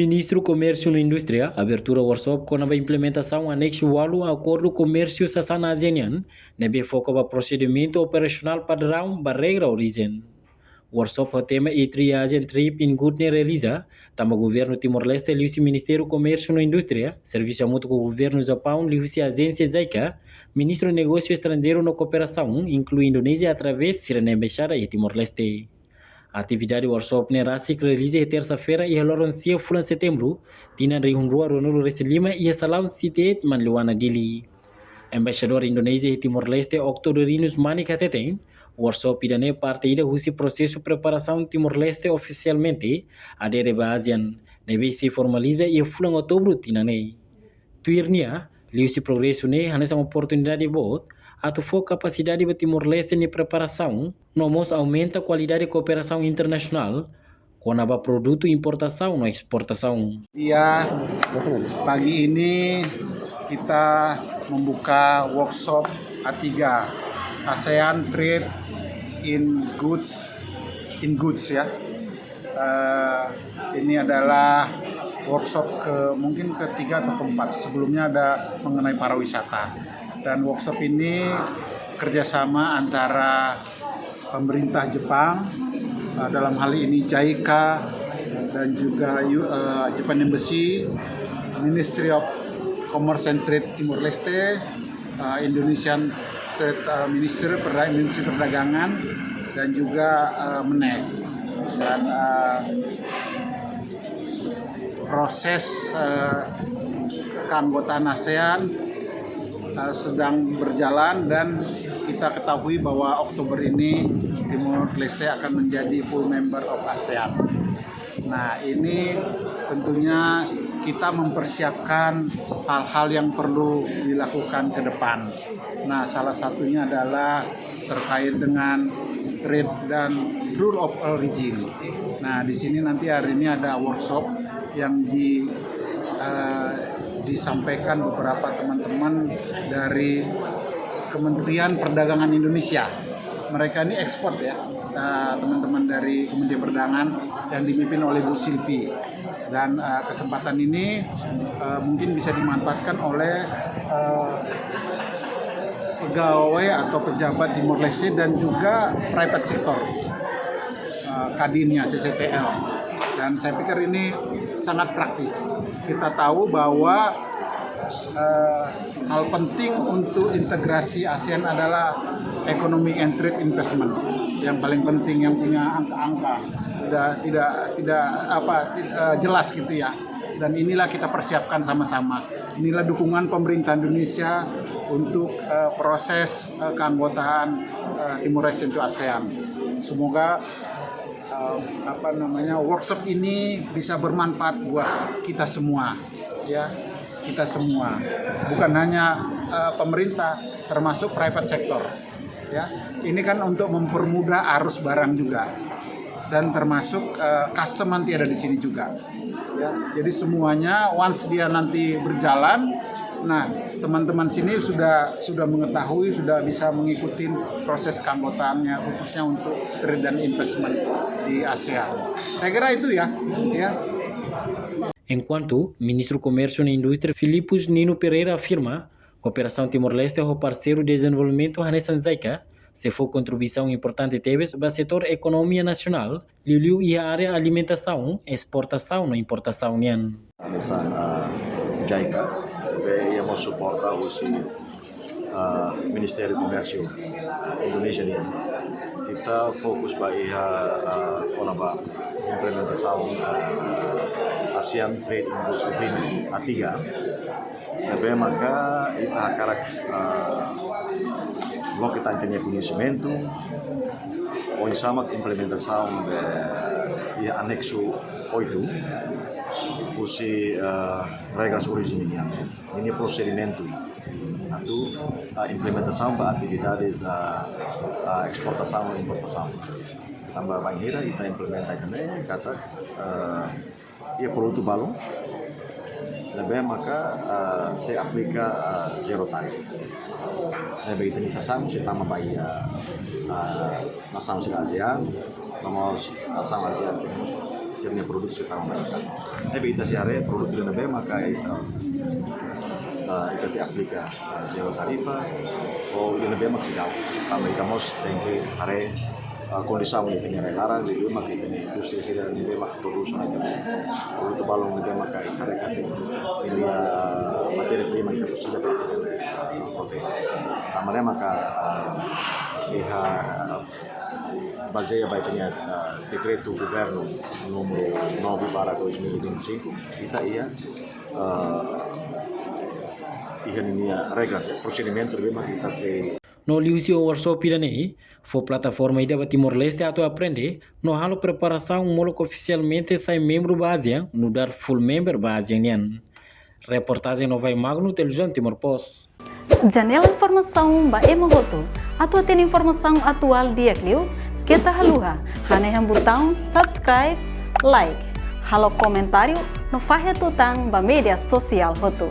Ministro Comércio e Indústria, abertura workshop com a implementação anexo 8 ao Acordo Comércio Sassana ASEAN, nebe foca para procedimento operacional padrão barreira origem. Workshop o tema e triagem trip in Gutne realiza, tama governo Timor-Leste liusi Ministério Comércio e Indústria, serviço mútuo com o governo Japão liusi agência ZAICA, Ministro de Negócio Estrangeiro na Cooperação, inclui Indonésia através de Embaixada e Timor-Leste. A atividade workshop na RASIC realiza terça-feira e alorancia fulan setembro, tina rihunrua Ronaldo Resilima e salão Cité Manluana Dili. Embaixador Indonésia e Timor-Leste Octodorinus Manika Teteng, workshop idane parte ida husi processo preparação Timor-Leste oficialmente adere ba ASEAN, nebe se formaliza e fulan outubro tinane. Tuirnia, liusi progresso ne hanesa uma oportunidade boa, atufou capacidade de Timor-Leste de preparação, nomos aumenta a qualidade de cooperação internacional, com a produto importação e exportação. Ya, pagi ini kita membuka workshop A3 ASEAN Trade in Goods ya. Ini adalah workshop mungkin ketiga atau keempat. Sebelumnya ada mengenai pariwisata. Dan workshop ini kerjasama antara pemerintah Jepang, dalam hal ini JICA dan juga Japan Embassy, Ministry of Commerce and Trade Timor-Leste, Indonesian Trade Ministry Perdagangan, dan juga MENEG. Dan proses keanggotaan ASEAN sedang berjalan dan kita ketahui bahwa Oktober ini Timor-Leste akan menjadi full member of ASEAN. Nah, ini tentunya kita mempersiapkan hal-hal yang perlu dilakukan ke depan. Nah, salah satunya adalah terkait dengan trade dan rule of origin. Nah, di sini nanti hari ini ada workshop yang disampaikan beberapa teman-teman dari Kementerian Perdagangan Indonesia. Mereka ini ekspor ya, teman-teman dari Kementerian Perdagangan yang dipimpin oleh Bu Silvi. Dan kesempatan ini mungkin bisa dimanfaatkan oleh pegawai atau pejabat Timor-Leste dan juga private sector, Kadinnya, CCTL. Dan saya pikir ini sangat praktis. Kita tahu bahwa hal penting untuk integrasi ASEAN adalah economic and trade investment. Yang paling penting, yang punya angka-angka tidak jelas gitu ya. Dan inilah kita persiapkan sama-sama. Inilah dukungan pemerintah Indonesia untuk proses keanggotaan Timor-Leste untuk ASEAN. Semoga workshop ini bisa bermanfaat buat kita semua ya, kita semua, bukan hanya pemerintah, termasuk private sector ya. Ini kan untuk mempermudah arus barang juga, dan termasuk custom nanti ada di sini juga ya. Jadi semuanya once dia nanti berjalan, nah teman-teman sini sudah mengetahui, sudah bisa mengikuti proses keanggotaannya, khususnya untuk trade dan investment di ASEAN. Saya kira itu ya. Enquanto Ministro Comércio e Indústria Filipos Nino Pereira afirma, cooperação Timor-Leste é o parceiro de desenvolvimento Hanesan ZAICA, se for contribuição importante teve para o setor economia nacional, liu e a área alimentação, exportação e importação nian. Hanesan JICA, ia mau suportar o Ministério Comércio Indonesia ini. Kita fokus bagi implementação ASEAN Trade Industry Agreement A3. Também maka kita akan kita tenha conhecimento ou sama implementação de anexo 8 usi regras originalnya. Ini procedimento itu implementação para atividades exportação e importação. Tambah banghira kita implementasikan kata produto baru. Lebih maka saya aplika zero tarif. Saya begitu ini sasam saya tambah bayar masam si ASEAN, nomor masam ASEAN hasilnya produksi tahun mereka. Tapi kita siare produk di nabe maka kita si aplika zero tarifa o di nabe mak sidau. Kami kita mos tengke are kondisi ini punya larang jadi maka ini industri sih dan nabe mak produksi aja. Kalau itu balong nabe maka kita rekat ini materi prima kita sudah pakai. Kamarnya maka baseia baiknya decreto governo numero 9/2025 kita ia ini regras procedimento lebih kita se No Liusio workshop irane foi plataforma ida Timor Leste ato aprende no halo preparação moloco oficialmente sai membro base no dar full member base nian. Reportagem no vai magno televisão Timor Post. Janela informação ba emogoto atau tem informação atual dia kliu kita haluha hane botão subscribe like halo comentário no fahe tutang ba media sosial hotu.